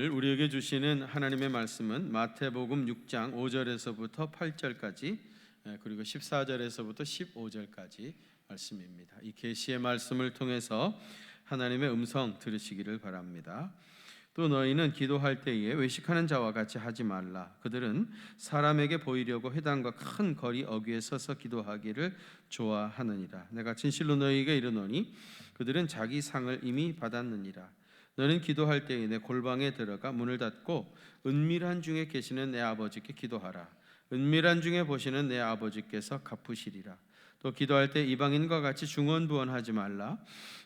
오늘 우리에게 주시는 하나님의 말씀은 마태복음 6장 5절에서부터 8절까지 그리고 14절에서부터 15절까지 말씀입니다. 이 계시의 말씀을 통해서 하나님의 음성 들으시기를 바랍니다. 또 너희는 기도할 때에 외식하는 자와 같이 하지 말라. 그들은 사람에게 보이려고 회당과 큰 거리 어귀에 서서 기도하기를 좋아하느니라. 내가 진실로 너희에게 이르노니 그들은 자기 상을 이미 받았느니라. 너는 기도할 때에 내 골방에 들어가 문을 닫고 은밀한 중에 계시는 내 아버지께 기도하라. 은밀한 중에 보시는 내 아버지께서 갚으시리라. 또 기도할 때 이방인과 같이 중언부언하지 말라.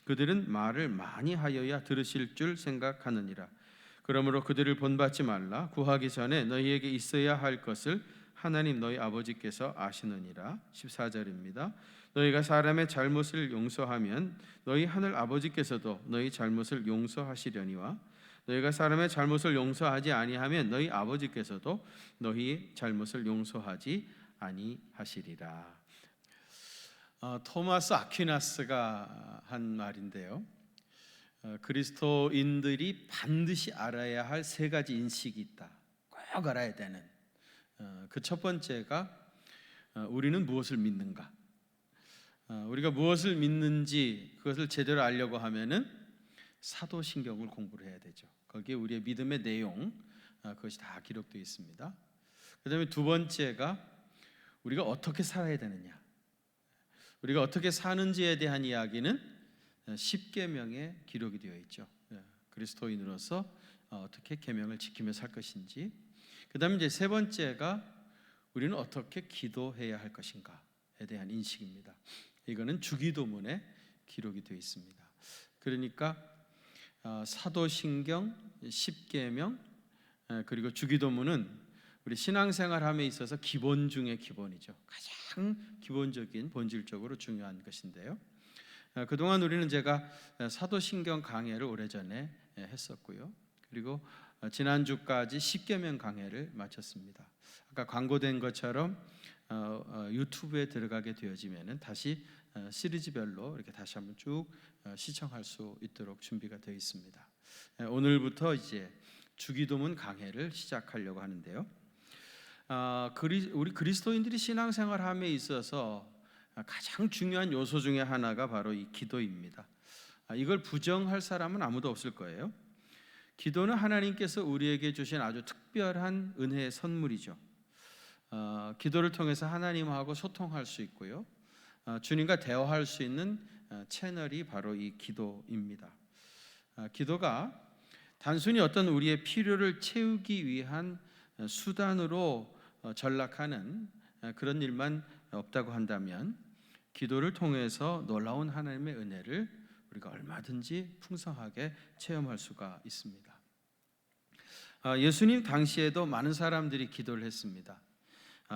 그들은 말을 많이 하여야 들으실 줄 생각하느니라. 그러므로 그들을 본받지 말라. 구하기 전에 너희에게 있어야 할 것을 하나님 너희 아버지께서 아시느니라. 14절입니다. 너희가 사람의 잘못을 용서하면 너희 하늘 아버지께서도 너희 잘못을 용서하시려니와 너희가 사람의 잘못을 용서하지 아니하면 너희 아버지께서도 너희 잘못을 용서하지 아니하시리라. 토마스 아퀴나스가 한 말인데요. 그리스도인들이 반드시 알아야 할 세 가지 인식이 있다. 꼭 알아야 되는. 그 첫 번째가 우리는 무엇을 믿는가. 우리가 무엇을 믿는지 그것을 제대로 알려고 하면은 사도신경을 공부를 해야 되죠. 거기에 우리의 믿음의 내용 그것이 다 기록되어 있습니다. 그다음에 두 번째가 우리가 어떻게 살아야 되느냐. 우리가 어떻게 사는지에 대한 이야기는 십계명에 기록이 되어 있죠. 그리스도인으로서 어떻게 계명을 지키며 살 것인지. 그다음에 이제 세 번째가 우리는 어떻게 기도해야 할 것인가에 대한 인식입니다. 이거는 주기도문에 기록이 되어 있습니다. 그러니까 사도신경, 십계명 그리고 주기도문은 우리 신앙생활함에 있어서 기본 중의 기본이죠. 가장 기본적인 본질적으로 중요한 것인데요. 그동안 우리는 제가 사도신경 강해를 오래전에 했었고요. 그리고 지난주까지 십계명 강해를 마쳤습니다. 아까 광고된 것처럼 유튜브에 들어가게 되어지면은 다시 시리즈별로 이렇게 다시 한번 쭉 시청할 수 있도록 준비가 되어 있습니다. 오늘부터 이제 주기도문 강해를 시작하려고 하는데요. 우리 그리스도인들이 신앙생활함에 있어서 가장 중요한 요소 중에 하나가 바로 이 기도입니다. 이걸 부정할 사람은 아무도 없을 거예요. 기도는 하나님께서 우리에게 주신 아주 특별한 은혜의 선물이죠. 기도를 통해서 하나님하고 소통할 수 있고요. 주님과 대화할 수 있는 채널이 바로 이 기도입니다. 기도가 단순히 어떤 우리의 필요를 채우기 위한 수단으로 전락하는 그런 일만 없다고 한다면 기도를 통해서 놀라운 하나님의 은혜를 우리가 얼마든지 풍성하게 체험할 수가 있습니다. 예수님 당시에도 많은 사람들이 기도를 했습니다.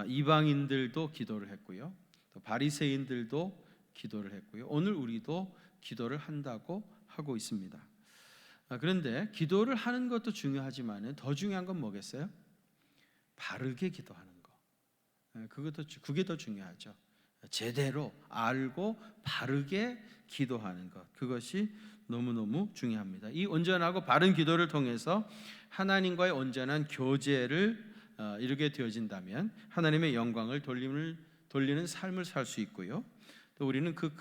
이방인들도 기도를 했고요. 또 바리새인들도 기도를 했고요. 오늘 우리도 기도를 한다고 하고 있습니다. 그런데 기도를 하는 것도 중요하지만 더 중요한 건 뭐겠어요? 바르게 기도하는 거. 그게 더 중요하죠. 제대로 알고 바르게 기도하는 것. 그것이 너무너무 중요합니다. 이 온전하고 바른 기도를 통해서 하나님과의 온전한 교제를 이루게 되어진다면 하나님의 영광을 돌리는 삶을 살 수 있고요. 또 우리는 그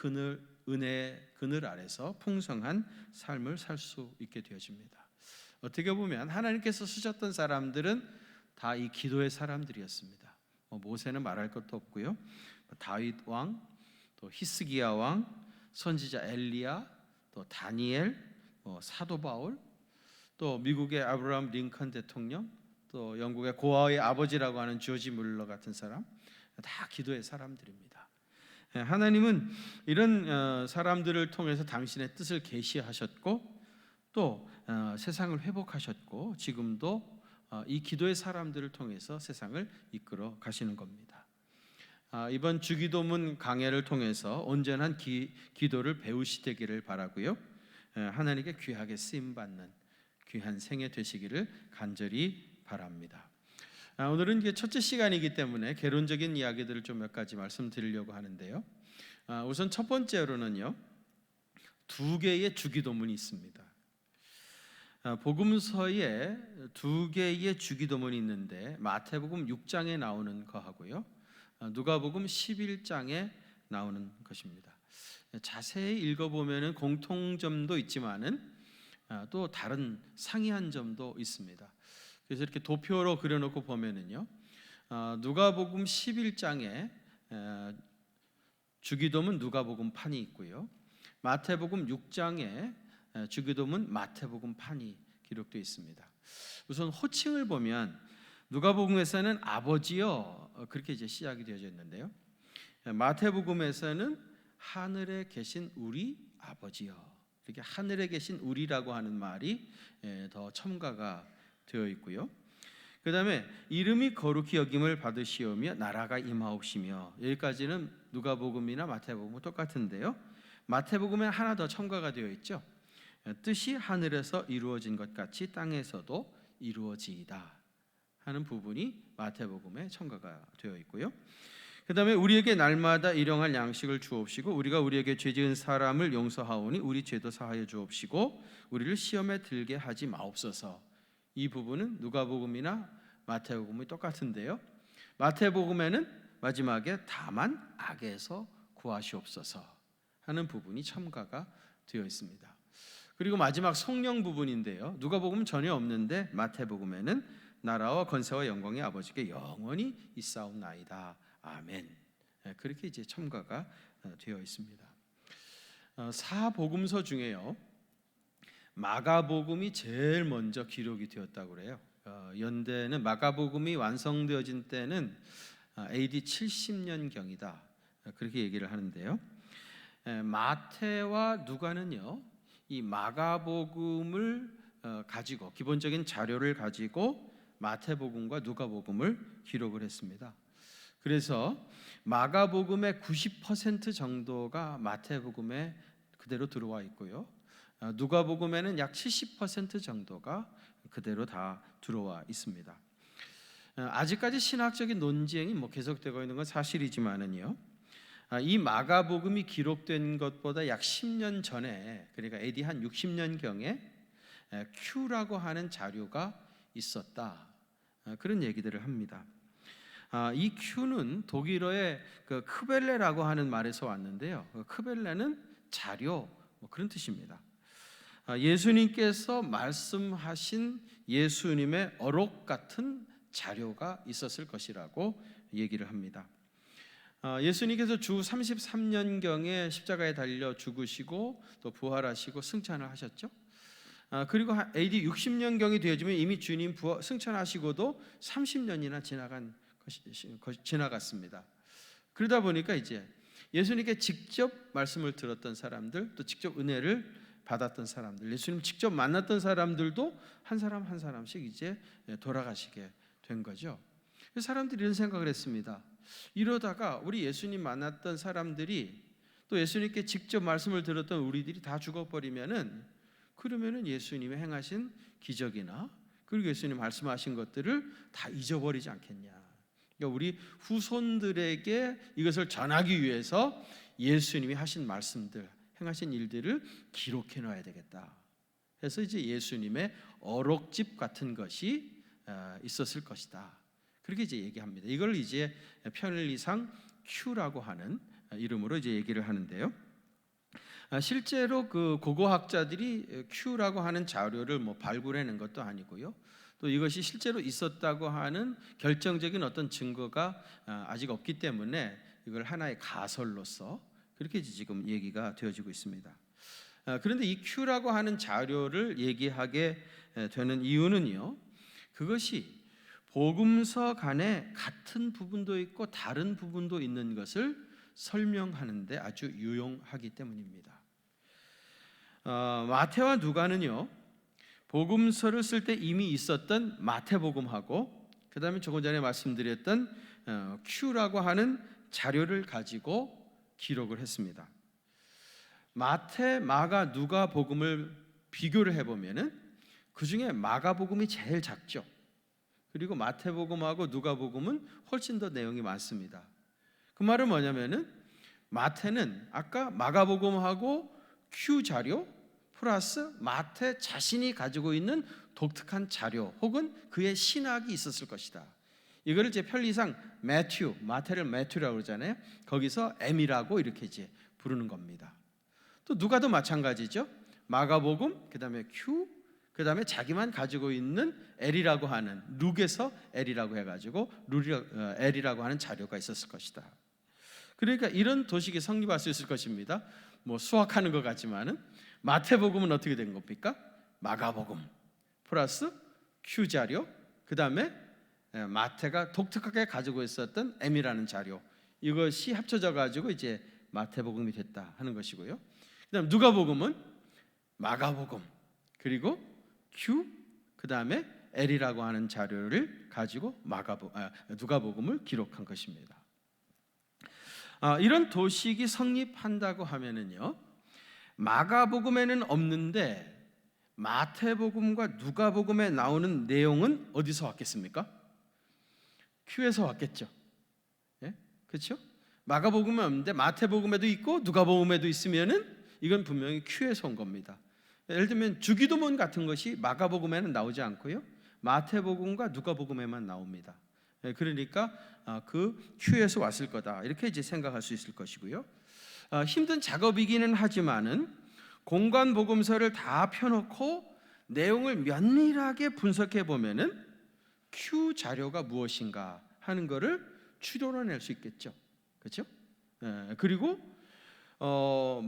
은혜의 그늘 아래서 풍성한 삶을 살 수 있게 되어집니다. 어떻게 보면 하나님께서 쓰셨던 사람들은 다 이 기도의 사람들이었습니다. 모세는 말할 것도 없고요. 다윗 왕, 또 히스기야 왕, 선지자 엘리야, 또 다니엘, 사도 바울, 또 미국의 아브라함 링컨 대통령, 또 영국의 고아의 아버지라고 하는 조지 물러 같은 사람, 다 기도의 사람들입니다. 하나님은 이런 사람들을 통해서 당신의 뜻을 계시하셨고 또 세상을 회복하셨고 지금도 이 기도의 사람들을 통해서 세상을 이끌어 가시는 겁니다. 이번 주기도문 강해를 통해서 온전한 기도를 배우시되기를 바라고요. 하나님께 귀하게 쓰임받는 귀한 생애 되시기를 간절히 바랍니다. 오늘은 이게 첫째 시간이기 때문에 개론적인 이야기들을 좀 몇 가지 말씀드리려고 하는데요. 우선 첫 번째로는요, 두 개의 주기도문이 있습니다. 복음서에 두 개의 주기도문이 있는데 마태복음 6장에 나오는 거하고요, 누가복음 11장에 나오는 것입니다. 자세히 읽어보면 공통점도 있지만은 또 다른 상이한 점도 있습니다. 그래서 이렇게 도표로 그려놓고 보면은요, 누가복음 11장에 주기도문 누가복음 판이 있고요, 마태복음 6장에 주기도문 마태복음 판이 기록되어 있습니다. 우선 호칭을 보면 누가복음에서는 아버지여 그렇게 이제 시작이 되어져 있는데요, 마태복음에서는 하늘에 계신 우리 아버지여, 이렇게 하늘에 계신 우리라고 하는 말이 더 첨가가 되어 있고요. 그 다음에 이름이 거룩히 여김을 받으시오며 나라가 임하옵시며, 여기까지는 누가복음이나 마태복음은 똑같은데요, 마태복음에 하나 더 첨가가 되어 있죠. 뜻이 하늘에서 이루어진 것 같이 땅에서도 이루어지이다 하는 부분이 마태복음에 첨가가 되어 있고요. 그 다음에 우리에게 날마다 일용할 양식을 주옵시고 우리가 우리에게 죄지은 사람을 용서하오니 우리 죄도 사하여 주옵시고 우리를 시험에 들게 하지 마옵소서. 이 부분은 누가복음이나 마태복음이 똑같은데요, 마태복음에는 마지막에 다만 악에서 구하시옵소서 하는 부분이 첨가가 되어 있습니다. 그리고 마지막 성령 부분인데요, 누가복음은 전혀 없는데 마태복음에는 나라와 권세와 영광의 아버지께 영원히 있사옵나이다. 아멘. 그렇게 이제 첨가가 되어 있습니다. 사복음서 중에요, 마가복음이 제일 먼저 기록이 되었다고 그래요. 연대는 마가복음이 완성되어진 때는 AD 70년경이다 그렇게 얘기를 하는데요, 마태와 누가는요, 이 마가복음을 가지고 기본적인 자료를 가지고 마태복음과 누가복음을 기록을 했습니다. 그래서 마가복음의 90% 정도가 마태복음에 그대로 들어와 있고요, 누가복음에는 약 70% 정도가 그대로 다 들어와 있습니다. 아직까지 신학적인 논쟁이 계속되고 있는 건 사실이지만은요, 이 마가복음이 기록된 것보다 약 10년 전에, 그러니까 AD 한 60년경에 큐라고 하는 자료가 있었다 그런 얘기들을 합니다. 이 큐는 독일어의 그 크벨레라고 하는 말에서 왔는데요, 크벨레는 자료 그런 뜻입니다. 예수님께서 말씀하신 예수님의 어록 같은 자료가 있었을 것이라고 얘기를 합니다. 예수님께서 주 33년경에 십자가에 달려 죽으시고 또 부활하시고 승천을 하셨죠. 그리고 AD 60년경이 되어지면 이미 주님 승천하시고도 30년이나 지나갔습니다. 그러다 보니까 이제 예수님께 직접 말씀을 들었던 사람들, 또 직접 은혜를 받았던 사람들, 예수님 직접 만났던 사람들도 한 사람 한 사람씩 이제 돌아가시게 된 거죠. 사람들이 이런 생각을 했습니다. 이러다가 우리 예수님 만났던 사람들이 또 예수님께 직접 말씀을 들었던 우리들이 다 죽어버리면은, 그러면은 예수님이 행하신 기적이나 그리고 예수님 말씀하신 것들을 다 잊어버리지 않겠냐. 그러니까 우리 후손들에게 이것을 전하기 위해서 예수님이 하신 말씀들, 행하신 일들을 기록해 놔야 되겠다. 그래서 이제 예수님의 어록집 같은 것이 있었을 것이다. 그렇게 이제 얘기합니다. 이걸 이제 편리상 큐라고 하는 이름으로 이제 얘기를 하는데요. 실제로 그 고고학자들이 큐라고 하는 자료를 발굴해낸 것도 아니고요, 또 이것이 실제로 있었다고 하는 결정적인 어떤 증거가 아직 없기 때문에 이걸 하나의 가설로서 그렇게 지금 얘기가 되어지고 있습니다. 그런데 이 큐라고 하는 자료를 얘기하게 되는 이유는요, 그것이 복음서 간에 같은 부분도 있고 다른 부분도 있는 것을 설명하는데 아주 유용하기 때문입니다. 마태와 누가는요, 복음서를 쓸 때 이미 있었던 마태복음하고 그 다음에 조금 전에 말씀드렸던 큐라고 하는 자료를 가지고 기록을 했습니다. 마태, 마가, 누가복음을 비교를 해보면은 그 중에 마가복음이 제일 작죠. 그리고 마태복음하고 누가복음은 훨씬 더 내용이 많습니다. 그 말은 뭐냐면은 마태는 아까 마가복음하고 큐 자료 플러스 마태 자신이 가지고 있는 독특한 자료 혹은 그의 신학이 있었을 것이다. 이거를 이제 편리상 마태를 매튜라고 그러잖아요. 거기서 M이라고 이렇게 이제 부르는 겁니다. 또 누가도 마찬가지죠. 마가복음, 그다음에 Q, 그다음에 자기만 가지고 있는 L이라고 하는 룩에서 L이라고 해가지고 L이라고 하는 자료가 있었을 것이다. 그러니까 이런 도식이 성립할 수 있을 것입니다. 뭐 수학하는 것 같지만은 마태복음은 어떻게 된 겁니까? 마가복음 플러스 Q 자료, 그다음에 마태가 독특하게 가지고 있었던 M이라는 자료, 이것이 합쳐져 가지고 이제 마태복음이 됐다 하는 것이고요. 그다음 누가복음은 마가복음 그리고 Q 그다음에 L이라고 하는 자료를 가지고 누가복음을 기록한 것입니다. 이런 도식이 성립한다고 하면은요, 마가복음에는 없는데 마태복음과 누가복음에 나오는 내용은 어디서 왔겠습니까? Q에서 왔겠죠. 예? 그렇죠? 마가복음은 없는데 마태복음에도 있고 누가복음에도 있으면은 이건 분명히 Q에서 온 겁니다. 예를 들면 주기도문 같은 것이 마가복음에는 나오지 않고요, 마태복음과 누가복음에만 나옵니다. 그러니까 그 Q에서 왔을 거다 이렇게 이제 생각할 수 있을 것이고요. 힘든 작업이기는 하지만은 공간 복음서를 다 펴놓고 내용을 면밀하게 분석해 보면은 Q 자료가 무엇인가 하는 것을 추론해낼 수 있겠죠. 그렇죠? 그리고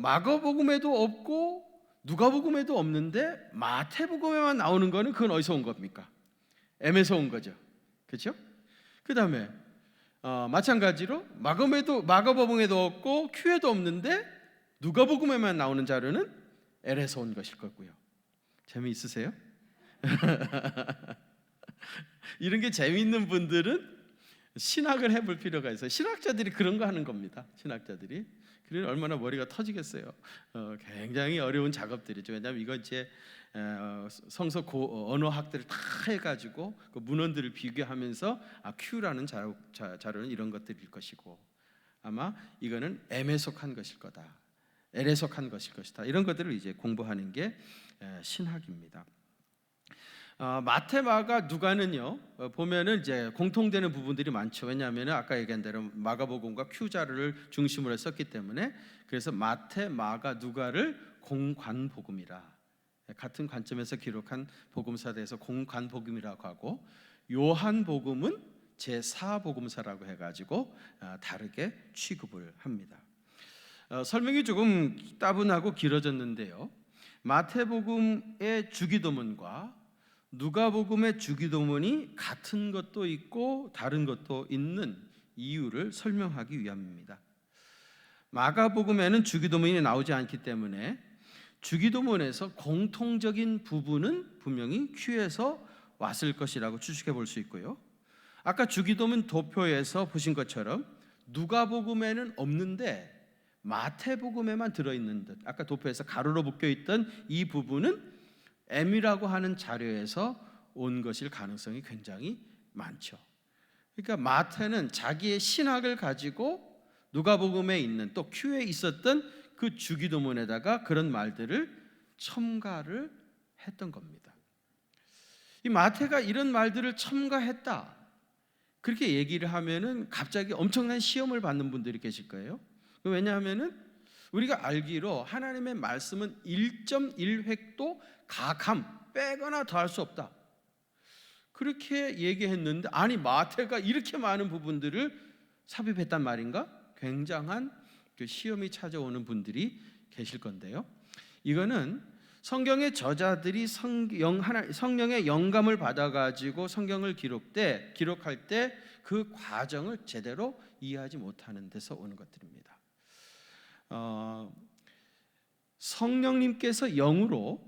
마가복음에도 없고 누가복음에도 없는데 마태복음에만 나오는 거는 그건 어디서 온 겁니까? M에서 온 거죠. 그렇죠? 그다음에 마찬가지로 마가복음에도 없고 Q에도 없는데 누가복음에만 나오는 자료는 L에서 온 것일 거고요. 재미있으세요? 이런 게 재미있는 분들은 신학을 해볼 필요가 있어요. 신학자들이 그런 거 하는 겁니다. 신학자들이. 그러니 얼마나 머리가 터지겠어요. 굉장히 어려운 작업들이죠. 왜냐하면 이건 이제 성서 언어학들을 다 해가지고 그 문헌들을 비교하면서 Q라는 자료는 이런 것들일 것이고, 아마 이거는 M에 속한 것일 거다, L에 속한 것일 것이다, 이런 것들을 이제 공부하는 게 신학입니다. 마태, 마가, 누가는요 보면은 이제 공통되는 부분들이 많죠. 왜냐하면 아까 얘기한 대로 마가복음과 Q 자료를 중심으로 썼기 때문에, 그래서 마태, 마가, 누가를 공관복음이라, 같은 관점에서 기록한 복음사에 대해서 공관복음이라고 하고, 요한복음은 제4복음사라고 해가지고 다르게 취급을 합니다. 설명이 조금 따분하고 길어졌는데요, 마태복음의 주기도문과 누가복음의 주기도문이 같은 것도 있고 다른 것도 있는 이유를 설명하기 위함입니다. 마가복음에는 주기도문이 나오지 않기 때문에 주기도문에서 공통적인 부분은 분명히 Q에서 왔을 것이라고 추측해 볼 수 있고요, 아까 주기도문 도표에서 보신 것처럼 누가복음에는 없는데 마태복음에만 들어있는 듯, 아까 도표에서 가로로 묶여있던 이 부분은 M이라고 하는 자료에서 온 것일 가능성이 굉장히 많죠. 그러니까 마태는 자기의 신학을 가지고 누가복음에 있는 또 Q에 있었던 그 주기도문에다가 그런 말들을 첨가를 했던 겁니다. 이 마태가 이런 말들을 첨가했다 그렇게 얘기를 하면은 갑자기 엄청난 시험을 받는 분들이 계실 거예요. 왜냐하면은 우리가 알기로 하나님의 말씀은 1.1획도 가감 빼거나 더할 수 없다 그렇게 얘기했는데, 아니 마태가 이렇게 많은 부분들을 삽입했단 말인가? 굉장한 그 시험이 찾아오는 분들이 계실 건데요, 이거는 성경의 저자들이 성령의 영감을 받아가지고 성경을 기록할 때 그 과정을 제대로 이해하지 못하는 데서 오는 것들입니다. 성령님께서 영으로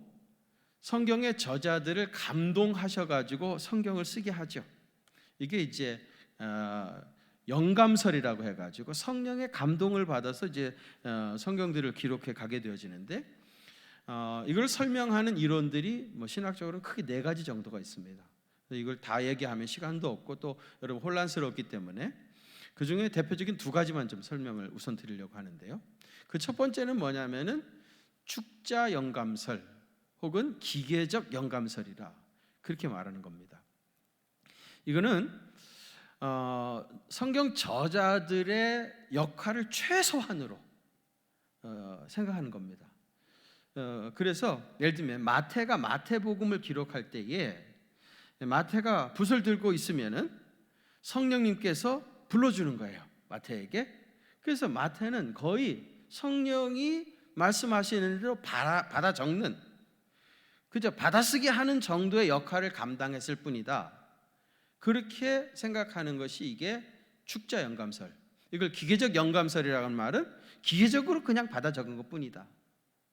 성경의 저자들을 감동하셔가지고 성경을 쓰게 하죠. 이게 이제 영감설이라고 해가지고 성령의 감동을 받아서 이제 성경들을 기록해 가게 되어지는데, 이걸 설명하는 이론들이 뭐 신학적으로는 크게 4가지 정도가 있습니다. 이걸 다 얘기하면 시간도 없고 또 여러분 혼란스럽기 때문에 그 중에 대표적인 2가지만 좀 설명을 우선 드리려고 하는데요, 그 첫 번째는 뭐냐면은 축자 영감설 혹은 기계적 영감설이라, 그렇게 말하는 겁니다. 이거는 성경 저자들의 역할을 최소한으로 생각하는 겁니다. 그래서 예를 들면 마태가 마태복음을 기록할 때에 마태가 붓을 들고 있으면은 성령님께서 불러주는 거예요, 마태에게. 그래서 마태는 거의 성령이 말씀하시는 대로 받아 적는, 그저 받아쓰기 하는 정도의 역할을 감당했을 뿐이다. 그렇게 생각하는 것이 이게 축자 영감설. 이걸 기계적 영감설이라는 말은 기계적으로 그냥 받아 적은 것뿐이다.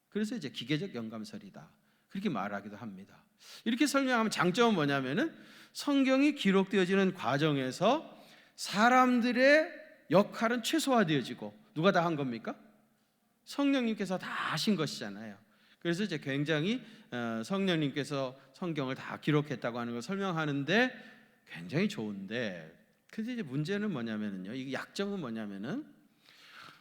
그래서 이제 기계적 영감설이다, 그렇게 말하기도 합니다. 이렇게 설명하면 장점은 뭐냐면은 성경이 기록되어지는 과정에서 사람들의 역할은 최소화되어지고, 누가 다 한 겁니까? 성령님께서 다 하신 것이잖아요. 그래서 이제 굉장히 성령님께서 성경을 다 기록했다고 하는 걸 설명하는데 굉장히 좋은데, 근데 이제 문제는 뭐냐면은요, 이 약점은 뭐냐면은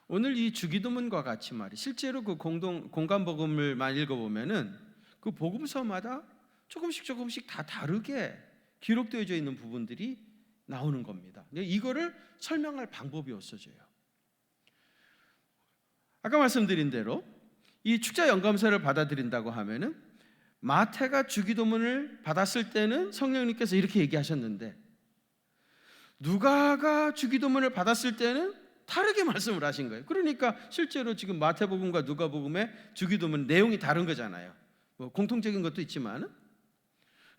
오늘 이 주기도문과 같이 말이 실제로 그 공간 복음을만 읽어보면은 그 복음서마다 조금씩 다 다르게 기록되어져 있는 부분들이 나오는 겁니다. 이거를 설명할 방법이 없어져요. 아까 말씀드린 대로 이 축자 영감서를 받아들인다고 하면은 마태가 주기도문을 받았을 때는 성령님께서 이렇게 얘기하셨는데, 누가가 주기도문을 받았을 때는 다르게 말씀을 하신 거예요. 그러니까 실제로 지금 마태복음과 누가복음의 주기도문 내용이 다른 거잖아요. 뭐 공통적인 것도 있지만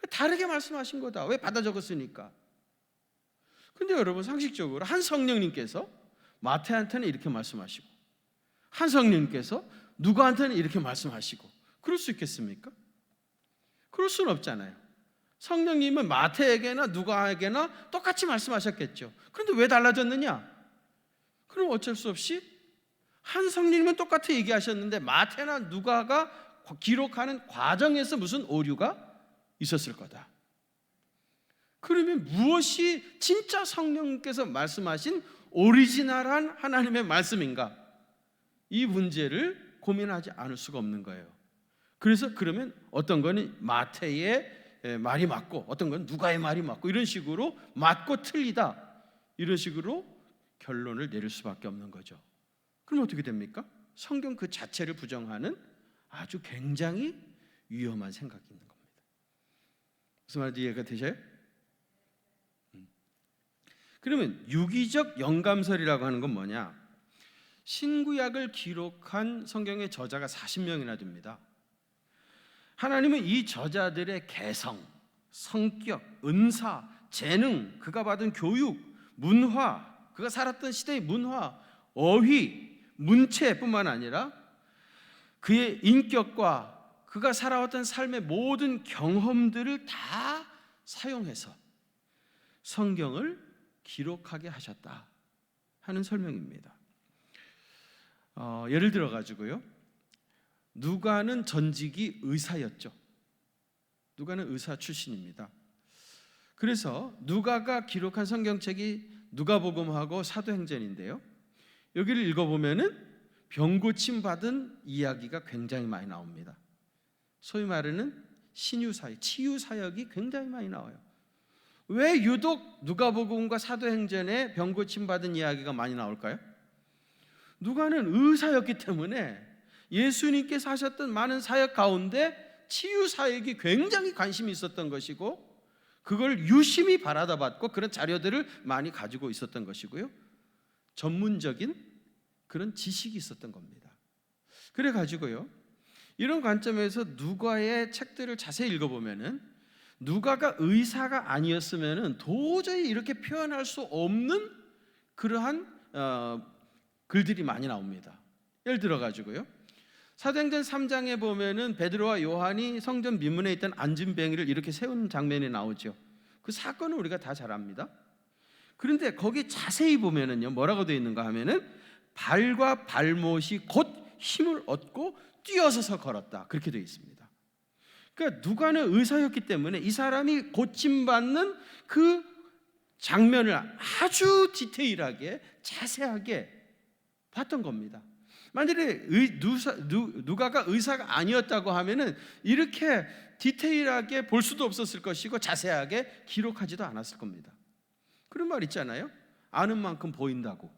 다르게 말씀하신 거다. 왜 받아 적었으니까. 근데 여러분, 상식적으로 한 성령님께서 마태한테는 이렇게 말씀하시고 한 성령님께서 누가한테는 이렇게 말씀하시고, 그럴 수 있겠습니까? 그럴 수는 없잖아요. 성령님은 마태에게나 누가에게나 똑같이 말씀하셨겠죠. 그런데 왜 달라졌느냐? 그럼 어쩔 수 없이 한 성령님은 똑같이 얘기하셨는데 마태나 누가가 기록하는 과정에서 무슨 오류가 있었을 거다. 그러면 무엇이 진짜 성령께서 말씀하신 오리지널한 하나님의 말씀인가? 이 문제를 고민하지 않을 수가 없는 거예요. 그래서 그러면 어떤 거는 마태의 말이 맞고 어떤 건 누가의 말이 맞고, 이런 식으로 맞고 틀리다, 이런 식으로 결론을 내릴 수밖에 없는 거죠. 그럼 어떻게 됩니까? 성경 그 자체를 부정하는 아주 굉장히 위험한 생각이 있는 겁니다. 무슨 말인지 이해가 되셔요? 그러면 유기적 영감설이라고 하는 건 뭐냐? 신구약을 기록한 성경의 저자가 40명이나 됩니다. 하나님은 이 저자들의 개성, 성격, 은사, 재능, 그가 받은 교육, 문화, 그가 살았던 시대의 문화, 어휘, 문체뿐만 아니라 그의 인격과 그가 살아왔던 삶의 모든 경험들을 다 사용해서 성경을 기록하게 하셨다 하는 설명입니다. 예를 들어 가지고요, 누가는 전직이 의사였죠. 누가는 의사 출신입니다. 그래서 누가가 기록한 성경책이 누가복음하고 사도행전인데요, 여기를 읽어보면은 병 고침 받은 이야기가 굉장히 많이 나옵니다. 소위 말하는 신유사역, 치유사역이 굉장히 많이 나와요. 왜 유독 누가복음과 사도행전에 병 고침 받은 이야기가 많이 나올까요? 누가는 의사였기 때문에 예수님께서 하셨던 많은 사역 가운데 치유 사역이 굉장히 관심이 있었던 것이고, 그걸 유심히 바라다 봤고 그런 자료들을 많이 가지고 있었던 것이고요, 전문적인 그런 지식이 있었던 겁니다. 그래 가지고요, 이런 관점에서 누가의 책들을 자세히 읽어보면은 누가가 의사가 아니었으면은 도저히 이렇게 표현할 수 없는 그러한 글들이 많이 나옵니다. 예를 들어 가지고요, 사도행전 3장에 보면은 베드로와 요한이 성전 미문에 있던 안진뱅이를 이렇게 세운 장면이 나오죠. 그 사건은 우리가 다 잘 압니다. 그런데 거기 자세히 보면은요, 뭐라고 되어 있는가 하면은 발과 발못이 곧 힘을 얻고 뛰어서서 걸었다, 그렇게 되어 있습니다. 그러니까 누가는 의사였기 때문에 이 사람이 고침받는 그 장면을 아주 디테일하게 자세하게 봤던 겁니다. 만약에 누가가 의사가 아니었다고 하면은 이렇게 디테일하게 볼 수도 없었을 것이고 자세하게 기록하지도 않았을 겁니다. 그런 말 있잖아요. 아는 만큼 보인다고.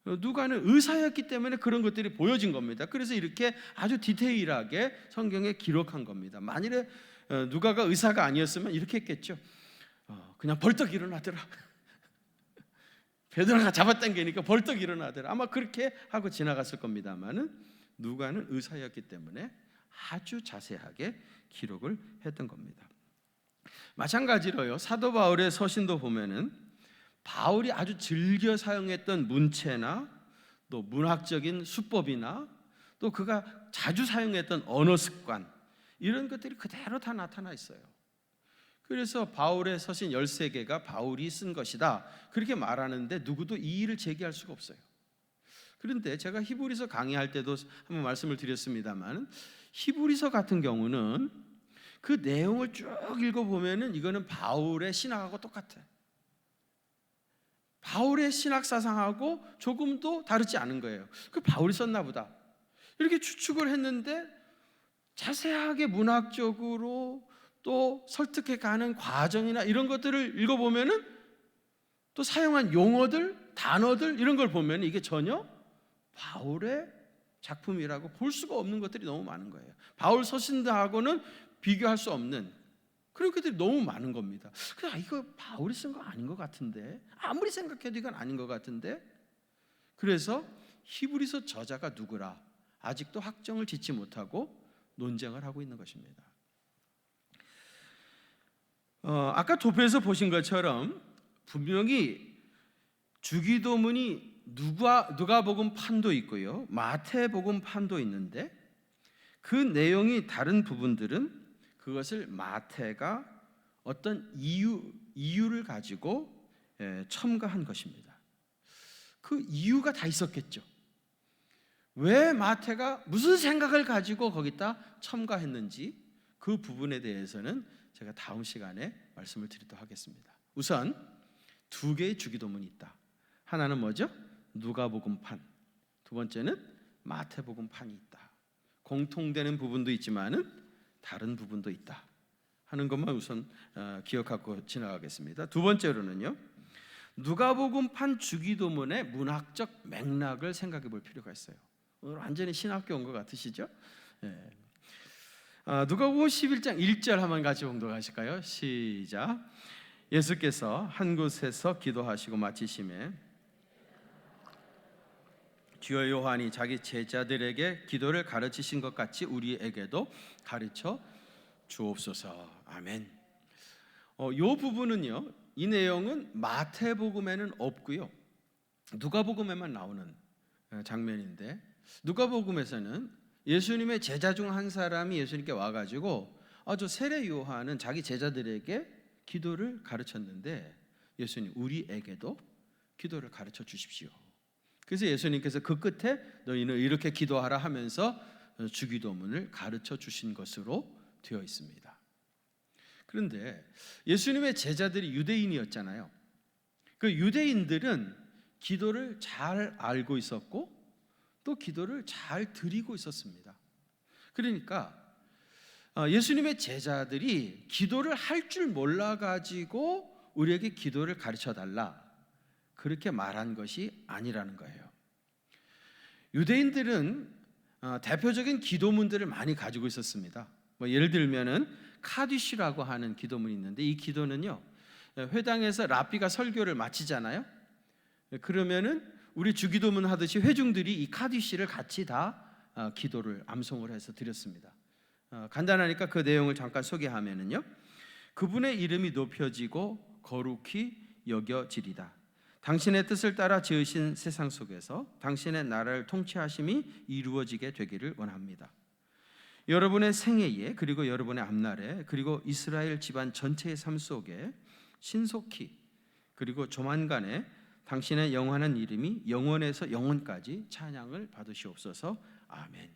누가는 의사였기 때문에 그런 것들이 보여진 겁니다. 그래서 이렇게 아주 디테일하게 성경에 기록한 겁니다. 만일에 누가가 의사가 아니었으면 이렇게 했겠죠. 그냥 벌떡 일어나더라. 베드로가 잡아당기니까 벌떡 일어나더라. 아마 그렇게 하고 지나갔을 겁니다만은 누가는 의사였기 때문에 아주 자세하게 기록을 했던 겁니다. 마찬가지로요, 사도 바울의 서신도 보면은 바울이 아주 즐겨 사용했던 문체나 또 문학적인 수법이나 또 그가 자주 사용했던 언어 습관, 이런 것들이 그대로 다 나타나 있어요. 그래서 바울의 서신 13개가 바울이 쓴 것이다, 그렇게 말하는데 누구도 이의를 제기할 수가 없어요. 그런데 제가 히브리서 강의할 때도 한번 말씀을 드렸습니다만, 히브리서 같은 경우는 그 내용을 쭉 읽어보면은 이거는 바울의 신학하고 똑같아요. 바울의 신학 사상하고 조금도 다르지 않은 거예요. 그 바울이 썼나 보다 이렇게 추측을 했는데, 자세하게 문학적으로 또 설득해 가는 과정이나 이런 것들을 읽어보면은 또 사용한 용어들, 단어들, 이런 걸 보면 이게 전혀 바울의 작품이라고 볼 수가 없는 것들이 너무 많은 거예요. 바울 서신하고는 비교할 수 없는 그런 것들이 너무 많은 겁니다. 그래서 이거 바울이 쓴 거 아닌 것 같은데, 아무리 생각해도 이건 아닌 것 같은데, 그래서 히브리서 저자가 누구라 아직도 확정을 짓지 못하고 논쟁을 하고 있는 것입니다. 아까 도표에서 보신 것처럼 분명히 주기도문이 누가복음 판도 있고요, 마태복음 판도 있는데, 그 내용이 다른 부분들은 그것을 마태가 어떤 이유를 가지고 첨가한 것입니다. 그 이유가 다 있었겠죠. 왜 마태가 무슨 생각을 가지고 거기다 첨가했는지 그 부분에 대해서는 제가 다음 시간에 말씀을 드리도록 하겠습니다. 우선 두 개의 주기도문이 있다. 하나는 뭐죠? 누가복음판. 두 번째는 마태복음판이 있다. 공통되는 부분도 있지만은 다른 부분도 있다 하는 것만 우선 기억하고 지나가겠습니다. 두 번째로는요, 누가복음판 주기도문의 문학적 맥락을 생각해 볼 필요가 있어요. 오늘 완전히 신학교 온 것 같으시죠? 누가복음 11장 1절 한번 같이 봉독하실까요? 시작. 예수께서 한 곳에서 기도하시고 마치심에 주여 요한이 자기 제자들에게 기도를 가르치신 것 같이 우리에게도 가르쳐 주옵소서. 아멘. 이 부분은요, 이 내용은 마태복음에는 없고요, 누가복음에만 나오는 장면인데, 누가복음에서는 예수님의 제자 중 한 사람이 예수님께 와가지고 저 세례 요한은 자기 제자들에게 기도를 가르쳤는데 예수님 우리에게도 기도를 가르쳐 주십시오. 그래서 예수님께서 그 끝에 너희는 이렇게 기도하라 하면서 주기도문을 가르쳐 주신 것으로 되어 있습니다. 그런데 예수님의 제자들이 유대인이었잖아요. 그 유대인들은 기도를 잘 알고 있었고 또 기도를 잘 드리고 있었습니다. 그러니까 예수님의 제자들이 기도를 할 줄 몰라가지고 우리에게 기도를 가르쳐 달라 그렇게 말한 것이 아니라는 거예요. 유대인들은 대표적인 기도문들을 많이 가지고 있었습니다. 예를 들면은 카디시라고 하는 기도문이 있는데, 이 기도는요, 회당에서 랍비가 설교를 마치잖아요. 그러면은 우리 주기도문 하듯이 회중들이 이 카디시를 같이 다 기도를 암송을 해서 드렸습니다. 간단하니까 그 내용을 잠깐 소개하면은요, 그분의 이름이 높여지고 거룩히 여겨지리다. 당신의 뜻을 따라 지으신 세상 속에서 당신의 나라를 통치하심이 이루어지게 되기를 원합니다. 여러분의 생애에 그리고 여러분의 앞날에 그리고 이스라엘 집안 전체의 삶 속에 신속히 그리고 조만간에 당신의 영원한 이름이 영원에서 영원까지 찬양을 받으시옵소서. 아멘.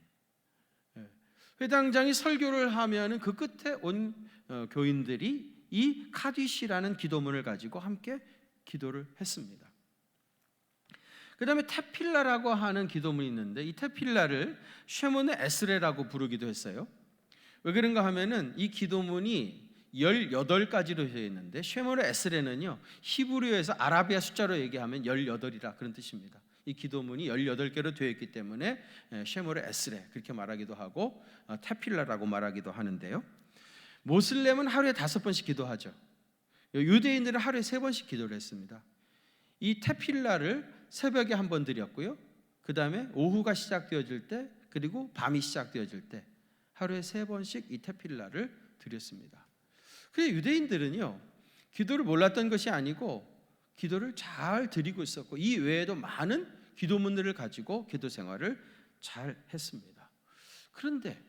회당장이 설교를 하면은 그 끝에 온 교인들이 이 카디시라는 기도문을 가지고 함께 기도를 했습니다. 그 다음에 테필라라고 하는 기도문이 있는데, 이 테필라를 쉐몬의 에스레라고 부르기도 했어요. 왜 그런가 하면은 이 기도문이 18가지로 되어 있는데 쉐모르 에스레는요, 히브리어에서 아라비아 숫자로 얘기하면 18이라 그런 뜻입니다. 이 기도문이 18개로 되어 있기 때문에 쉐모르 에스레 그렇게 말하기도 하고 테필라라고 말하기도 하는데요. 모슬렘은 하루에 5번씩 기도하죠. 유대인들은 하루에 3번씩 기도를 했습니다. 이 테필라를 새벽에 한 번 드렸고요, 그 다음에 오후가 시작되어질 때, 그리고 밤이 시작되어질 때 하루에 3번씩 이 테필라를 드렸습니다. 그래서 유대인들은요, 기도를 몰랐던 것이 아니고 기도를 잘 드리고 있었고, 이 외에도 많은 기도문들을 가지고 기도 생활을 잘 했습니다. 그런데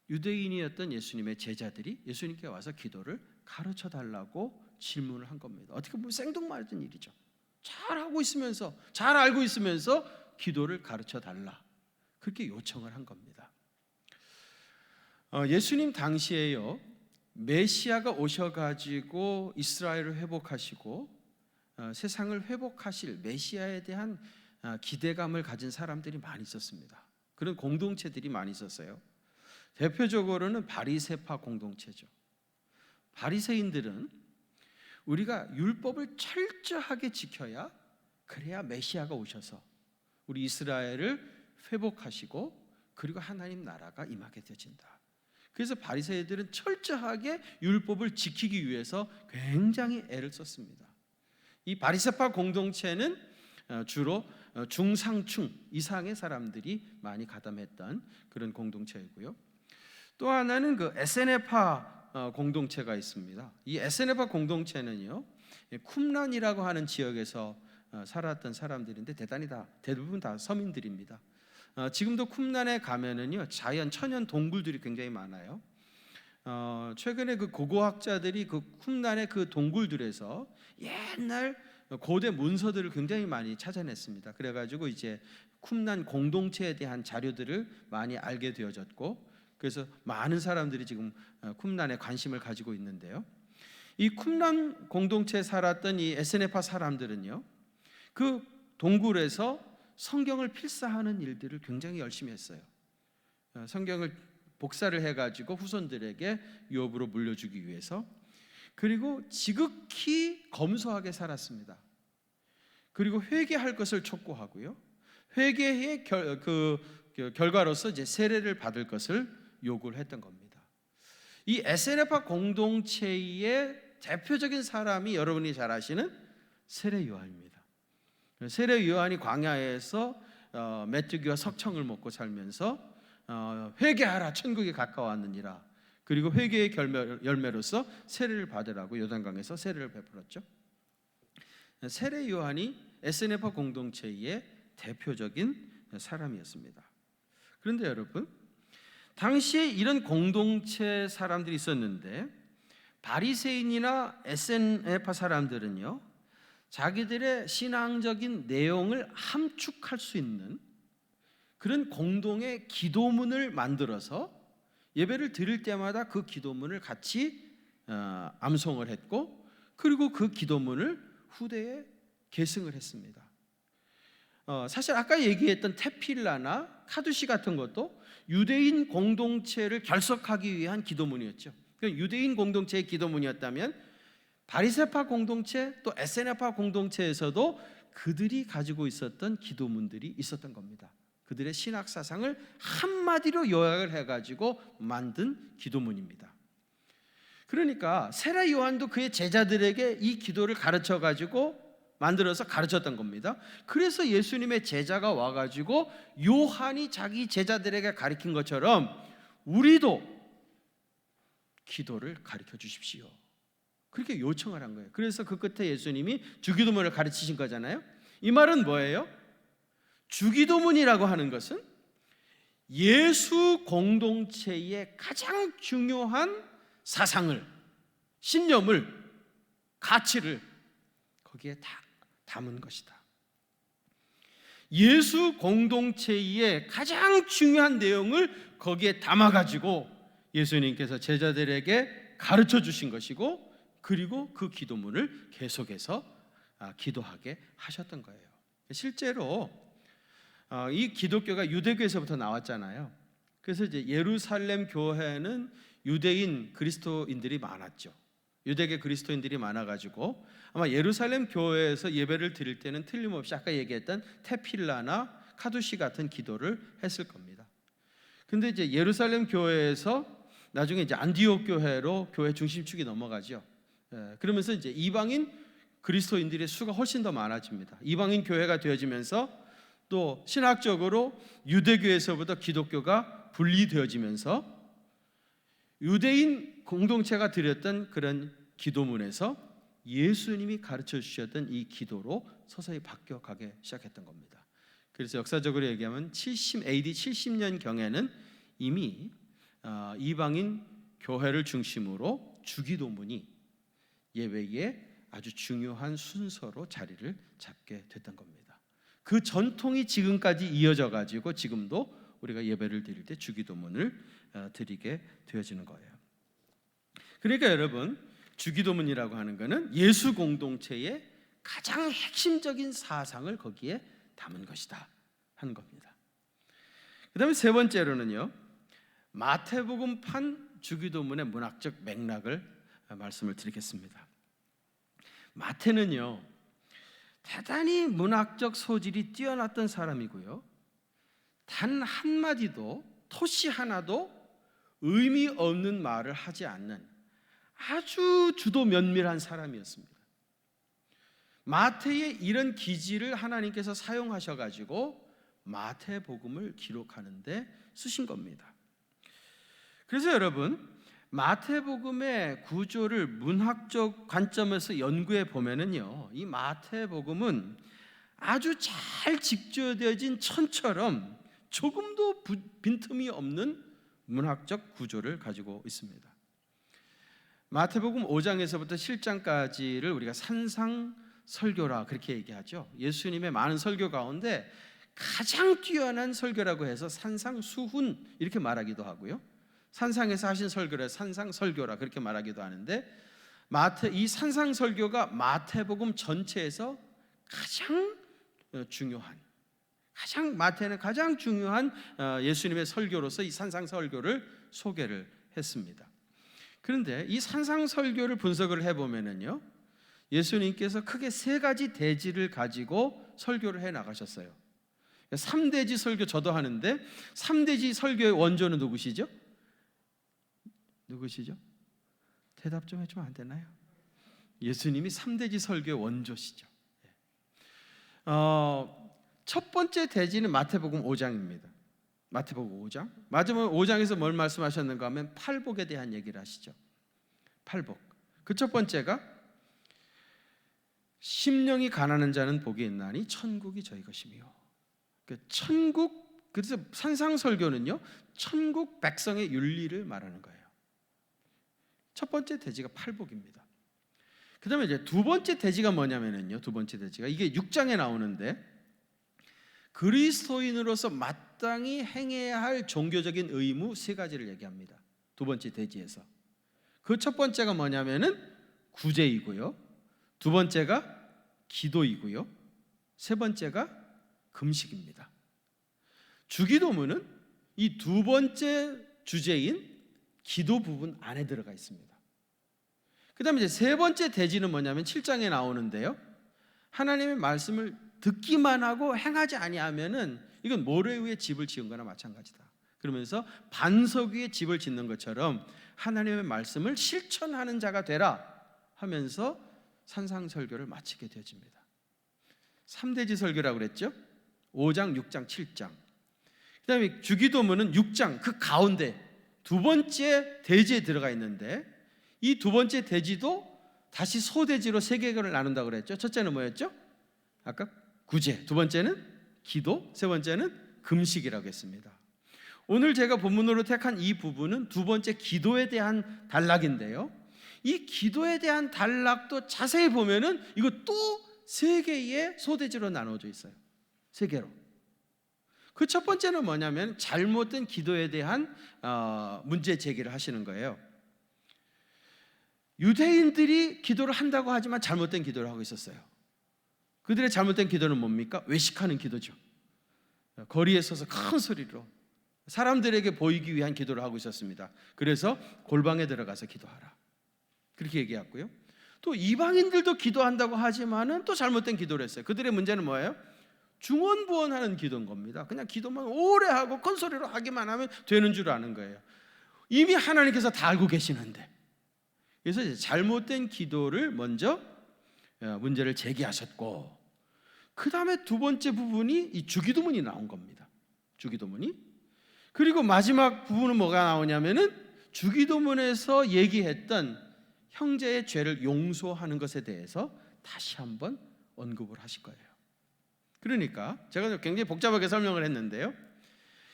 유대인이었던 예수님의 제자들이 예수님께 와서 기도를 가르쳐 달라고 질문을 한 겁니다. 어떻게 보면 생뚱맞은 일이죠. 잘 하고 있으면서, 잘 알고 있으면서 기도를 가르쳐 달라, 그렇게 요청을 한 겁니다. 예수님 당시에요, 메시아가 오셔가지고 이스라엘을 회복하시고 세상을 회복하실 메시아에 대한 기대감을 가진 사람들이 많이 있었습니다. 그런 공동체들이 많이 있었어요. 대표적으로는 바리새파 공동체죠. 바리새인들은 우리가 율법을 철저하게 지켜야, 그래야 메시아가 오셔서 우리 이스라엘을 회복하시고 그리고 하나님 나라가 임하게 되어진다. 그래서 바리새인들은 철저하게 율법을 지키기 위해서 굉장히 애를 썼습니다. 이 바리새파 공동체는 주로 중상층 이상의 사람들이 많이 가담했던 그런 공동체이고요. 또 하나는 그 에세네파 공동체가 있습니다. 이 에세네파 공동체는요, 쿰란이라고 하는 지역에서 살았던 사람들인데 대부분 다 서민들입니다. 지금도 쿰란에 가면은요, 자연 천연 동굴들이 굉장히 많아요. 최근에 그 고고학자들이 그 쿰란의 그 동굴들에서 옛날 고대 문서들을 굉장히 많이 찾아냈습니다. 그래가지고 이제 쿰란 공동체에 대한 자료들을 많이 알게 되어졌고, 그래서 많은 사람들이 지금 쿰란에 관심을 가지고 있는데요. 이 쿰란 공동체에 살았던 이 에세네파 사람들은요, 그 동굴에서 성경을 필사하는 일들을 굉장히 열심히 했어요. 성경을 복사를 해가지고 후손들에게 유업으로 물려주기 위해서. 그리고 지극히 검소하게 살았습니다. 그리고 회개할 것을 촉구하고요, 회개의 결과로서 이제 세례를 받을 것을 요구를 했던 겁니다. 이 에세네파 공동체의 대표적인 사람이 여러분이 잘 아시는 세례 요한입니다. 세례 요한이 광야에서 메뚜기와 석청을 먹고 살면서 회개하라, 천국이 가까워왔느니라, 그리고 회개의 열매로서 세례를 받으라고 요단강에서 세례를 베풀었죠. 세례 요한이 에세네파 공동체의 대표적인 사람이었습니다. 그런데 여러분, 당시에 이런 공동체 사람들이 있었는데 바리새인이나 에세네파 사람들은요, 자기들의 신앙적인 내용을 함축할 수 있는 그런 공동의 기도문을 만들어서 예배를 드릴 때마다 그 기도문을 같이 암송을 했고, 그리고 그 기도문을 후대에 계승을 했습니다. 사실 아까 얘기했던 테필라나 카두시 같은 것도 유대인 공동체를 결속하기 위한 기도문이었죠. 유대인 공동체의 기도문이었다면 바리새파 공동체 또 에세네파 공동체에서도 그들이 가지고 있었던 기도문들이 있었던 겁니다. 그들의 신학 사상을 한마디로 요약을 해가지고 만든 기도문입니다. 그러니까 세례 요한도 그의 제자들에게 이 기도를 가르쳐가지고 만들어서 가르쳤던 겁니다. 그래서 예수님의 제자가 와가지고 요한이 자기 제자들에게 가르친 것처럼 우리도 기도를 가르쳐 주십시오, 그렇게 요청을 한 거예요. 그래서 그 끝에 예수님이 주기도문을 가르치신 거잖아요. 이 말은 뭐예요? 주기도문이라고 하는 것은 예수 공동체의 가장 중요한 사상을, 신념을, 가치를 거기에 다 담은 것이다. 예수 공동체의 가장 중요한 내용을 거기에 담아가지고 예수님께서 제자들에게 가르쳐 주신 것이고, 그리고 그 기도문을 계속해서 기도하게 하셨던 거예요. 실제로 이 기독교가 유대교에서부터 나왔잖아요. 그래서 이제 예루살렘 교회는 유대인 그리스도인들이 많았죠. 유대계 그리스도인들이 많아가지고 아마 예루살렘 교회에서 예배를 드릴 때는 틀림없이 아까 얘기했던 테필라나 카두시 같은 기도를 했을 겁니다. 근데 이제 예루살렘 교회에서 나중에 이제 안디옥 교회로 교회 중심축이 넘어가죠. 그러면서 이제 이방인 그리스도인들의 수가 훨씬 더 많아집니다. 이방인 교회가 되어지면서 또 신학적으로 유대교에서부터 기독교가 분리되어지면서 유대인 공동체가 드렸던 그런 기도문에서 예수님이 가르쳐 주셨던 이 기도로 서서히 바뀌어가기 시작했던 겁니다. 그래서 역사적으로 얘기하면 AD 70년 경에는 이미 이방인 교회를 중심으로 주기도문이 예배의 아주 중요한 순서로 자리를 잡게 됐던 겁니다. 그 전통이 지금까지 이어져 가지고 지금도 우리가 예배를 드릴 때 주기도문을 드리게 되어지는 거예요. 그러니까 여러분, 주기도문이라고 하는 것은 예수 공동체의 가장 핵심적인 사상을 거기에 담은 것이다 하는 겁니다. 그 다음에 세 번째로는요, 마태복음판 주기도문의 문학적 맥락을 말씀을 드리겠습니다. 마태는요, 대단히 문학적 소질이 뛰어났던 사람이고요, 단 한마디도 토시 하나도 의미 없는 말을 하지 않는 아주 주도 면밀한 사람이었습니다. 마태의 이런 기질을 하나님께서 사용하셔가지고 마태복음을 기록하는데 쓰신 겁니다. 그래서 여러분, 마태복음의 구조를 문학적 관점에서 연구해 보면은요, 이 마태복음은 아주 잘 직조되어진 천처럼 조금도 빈틈이 없는 문학적 구조를 가지고 있습니다. 마태복음 5장에서부터 7장까지를 우리가 산상설교라 그렇게 얘기하죠. 예수님의 많은 설교 가운데 가장 뛰어난 설교라고 해서 산상수훈 이렇게 말하기도 하고요, 산상에서 하신 설교를 산상설교라 그렇게 말하기도 하는데, 이 산상설교가 마태복음 전체에서 마태는 가장 중요한 예수님의 설교로서 이 산상설교를 소개를 했습니다. 그런데 이 산상설교를 분석을 해보면은요, 예수님께서 크게 세 가지 대지를 가지고 설교를 해 나가셨어요. 3대지 설교 저도 하는데 3대지 설교의 원조는 누구시죠? 대답 좀 해주면 안 되나요? 예수님이 3대지 설교의 원조시죠. 첫 번째 대지는 마태복음 5장입니다. 마태복음 5장. 마태복음 5장에서 뭘 말씀하셨는가 하면 팔복에 대한 얘기를 하시죠. 팔복. 그 첫 번째가 심령이 가난한 자는 복이 있나니 천국이 저희 것이며. 그래서 산상설교는요, 천국 백성의 윤리를 말하는 거예요. 첫 번째 대지가 팔복입니다. 그 다음에 이제 두 번째 대지가 뭐냐면요, 두 번째 대지가 이게 6장에 나오는데, 그리스도인으로서 마땅히 행해야 할 종교적인 의무 세 가지를 얘기합니다. 두 번째 대지에서. 그 첫 번째가 뭐냐면은 구제이고요, 두 번째가 기도이고요, 세 번째가 금식입니다. 주기도문은 이 두 번째 주제인 기도 부분 안에 들어가 있습니다. 그 다음에 이제 세 번째 대지는 뭐냐면 7장에 나오는데요, 하나님의 말씀을 듣기만 하고 행하지 아니하면은 이건 모래 위에 집을 지은 거나 마찬가지다. 그러면서 반석 위에 집을 짓는 것처럼 하나님의 말씀을 실천하는 자가 되라 하면서 산상설교를 마치게 되어집니다. 3대지 설교라고 그랬죠. 5장, 6장, 7장. 그 다음에 주기도문은 6장 그 가운데 두 번째 대지에 들어가 있는데, 이 두 번째 대지도 다시 소대지로 세 개를 나눈다고 그랬죠. 첫째는 뭐였죠? 아까 구제, 두 번째는 기도, 세 번째는 금식이라고 했습니다. 오늘 제가 본문으로 택한 이 부분은 두 번째 기도에 대한 단락인데요, 이 기도에 대한 단락도 자세히 보면은 이거 또 세 개의 소대지로 나눠져 있어요. 세 개로. 그 첫 번째는 뭐냐면 잘못된 기도에 대한 문제 제기를 하시는 거예요. 유대인들이 기도를 한다고 하지만 잘못된 기도를 하고 있었어요. 그들의 잘못된 기도는 뭡니까? 외식하는 기도죠. 거리에 서서 큰 소리로 사람들에게 보이기 위한 기도를 하고 있었습니다. 그래서 골방에 들어가서 기도하라, 그렇게 얘기했고요. 또 이방인들도 기도한다고 하지만은 또 잘못된 기도를 했어요. 그들의 문제는 뭐예요? 중언부언하는 기도인 겁니다. 그냥 기도만 오래 하고 큰 소리로 하기만 하면 되는 줄 아는 거예요. 이미 하나님께서 다 알고 계시는데. 그래서 이제 잘못된 기도를 먼저 문제를 제기하셨고, 그 다음에 두 번째 부분이 이 주기도문이 나온 겁니다. 주기도문이. 그리고 마지막 부분은 뭐가 나오냐면은 주기도문에서 얘기했던 형제의 죄를 용서하는 것에 대해서 다시 한번 언급을 하실 거예요. 그러니까 제가 굉장히 복잡하게 설명을 했는데요,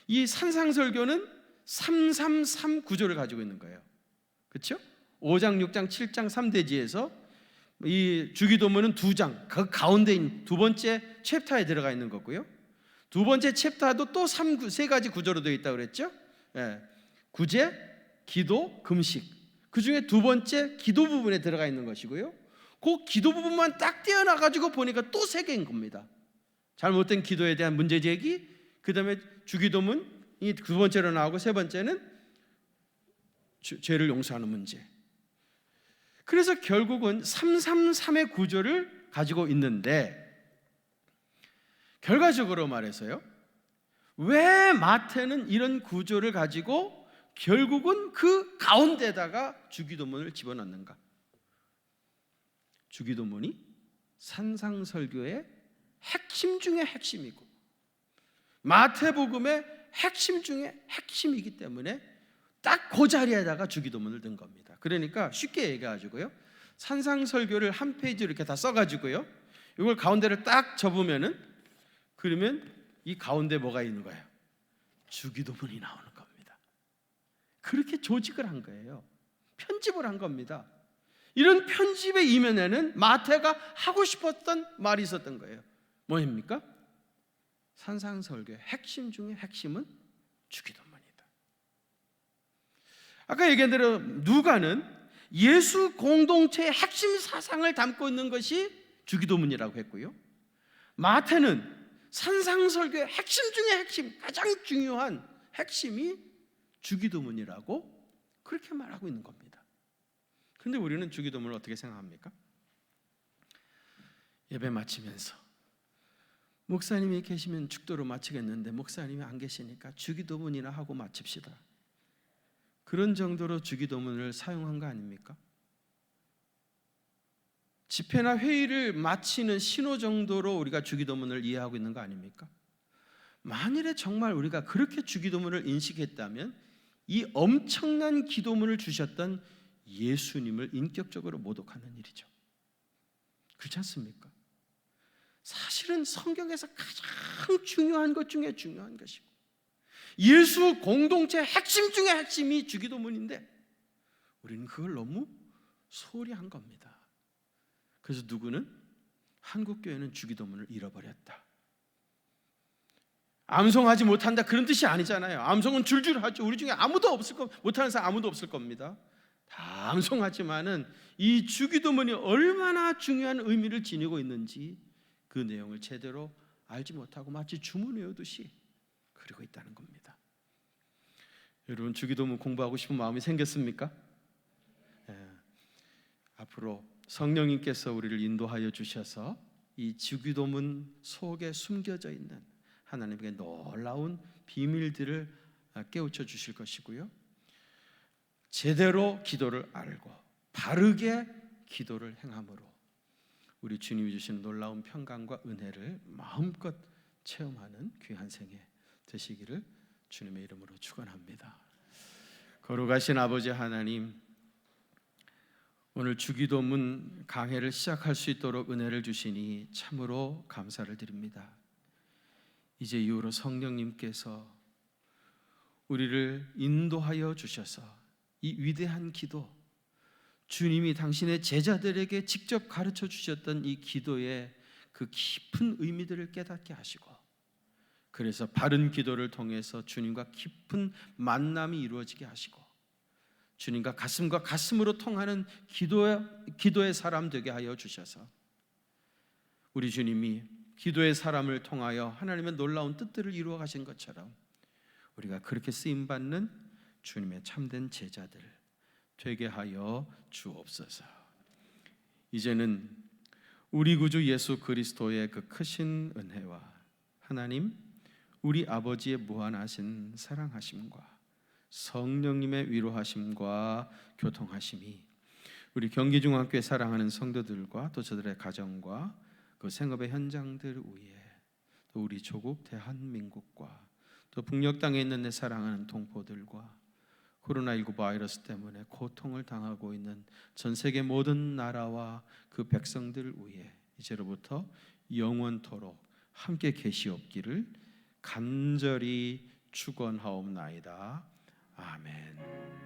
이 산상설교는 333 구조를 가지고 있는 거예요. 그렇죠? 5장, 6장, 7장 3대지에서 이 주기도문은 2장, 그 가운데인 두 번째 챕터에 들어가 있는 거고요. 두 번째 챕터도 또 세 가지 구조로 되어 있다고 그랬죠? 구제, 기도, 금식. 그 중에 두 번째 기도 부분에 들어가 있는 것이고요. 그 기도 부분만 딱 떼어놔가지고 보니까 또 세 개인 겁니다. 잘못된 기도에 대한 문제 제기, 그 다음에 주기도문이 두 번째로 나오고, 세 번째는 죄를 용서하는 문제. 그래서 결국은 333의 구조를 가지고 있는데, 결과적으로 말해서요, 왜 마태는 이런 구조를 가지고 결국은 그 가운데다가 주기도문을 집어넣는가? 주기도문이 산상설교의 핵심 중에 핵심이고 마태복음의 핵심 중에 핵심이기 때문에 딱 그 자리에다가 주기도문을 든 겁니다. 그러니까 쉽게 얘기해가지고요, 산상설교를 한 페이지로 이렇게 다 써가지고요, 이걸 가운데를 딱 접으면은, 그러면 이 가운데 뭐가 있는 거예요? 주기도문이 나오는 겁니다. 그렇게 조직을 한 거예요. 편집을 한 겁니다. 이런 편집의 이면에는 마태가 하고 싶었던 말이 있었던 거예요. 뭐입니까? 산상설교의 핵심 중에 핵심은 주기도문이다. 아까 얘기한 대로 누가는 예수 공동체의 핵심 사상을 담고 있는 것이 주기도문이라고 했고요, 마태는 산상설교의 핵심 중에 핵심, 가장 중요한 핵심이 주기도문이라고 그렇게 말하고 있는 겁니다. 그런데 우리는 주기도문을 어떻게 생각합니까? 예배 마치면서 목사님이 계시면 축도로 마치겠는데 목사님이 안 계시니까 주기도문이나 하고 마칩시다, 그런 정도로 주기도문을 사용한 거 아닙니까? 집회나 회의를 마치는 신호 정도로 우리가 주기도문을 이해하고 있는 거 아닙니까? 만일에 정말 우리가 그렇게 주기도문을 인식했다면 이 엄청난 기도문을 주셨던 예수님을 인격적으로 모독하는 일이죠. 그렇지 않습니까? 사실은 성경에서 가장 중요한 것 중에 중요한 것이고 예수 공동체 핵심 중에 핵심이 주기도문인데 우리는 그걸 너무 소홀히 한 겁니다. 그래서 누구는 한국교회는 주기도문을 잃어버렸다, 암송하지 못한다, 그런 뜻이 아니잖아요. 암송은 줄줄 하죠. 우리 중에 아무도 없을 거, 못하는 사람 아무도 없을 겁니다. 다 암송하지만은 이 주기도문이 얼마나 중요한 의미를 지니고 있는지 그 내용을 제대로 알지 못하고 마치 주문 외우듯이 그러고 있다는 겁니다. 여러분, 주기도문 공부하고 싶은 마음이 생겼습니까? 앞으로 성령님께서 우리를 인도하여 주셔서 이 주기도문 속에 숨겨져 있는 하나님의 놀라운 비밀들을 깨우쳐 주실 것이고요, 제대로 기도를 알고 바르게 기도를 행함으로 우리 주님이 주시는 놀라운 평강과 은혜를 마음껏 체험하는 귀한 생애 되시기를 주님의 이름으로 축원합니다. 거룩하신 아버지 하나님, 오늘 주기도문 강해를 시작할 수 있도록 은혜를 주시니 참으로 감사를 드립니다. 이제 이후로 성령님께서 우리를 인도하여 주셔서 이 위대한 기도, 주님이 당신의 제자들에게 직접 가르쳐 주셨던 이 기도의 그 깊은 의미들을 깨닫게 하시고, 그래서 바른 기도를 통해서 주님과 깊은 만남이 이루어지게 하시고, 주님과 가슴과 가슴으로 통하는 기도의 사람 되게 하여 주셔서 우리 주님이 기도의 사람을 통하여 하나님의 놀라운 뜻들을 이루어 가신 것처럼 우리가 그렇게 쓰임 받는 주님의 참된 제자들 되게 하여 주옵소서. 이제는 우리 구주 예수 그리스도의 그 크신 은혜와 하나님 우리 아버지의 무한하신 사랑하심과 성령님의 위로하심과 교통하심이 우리 경기중앙교회 사랑하는 성도들과 또 저들의 가정과 그 생업의 현장들 위에 또 우리 조국 대한민국과 또 북녘 땅에 있는 내 사랑하는 동포들과 코로나19 바이러스 때문에 고통을 당하고 있는 전 세계 모든 나라와 그 백성들 위에 이제로부터 영원토록 함께 계시옵기를 간절히 축원하옵나이다. 아멘.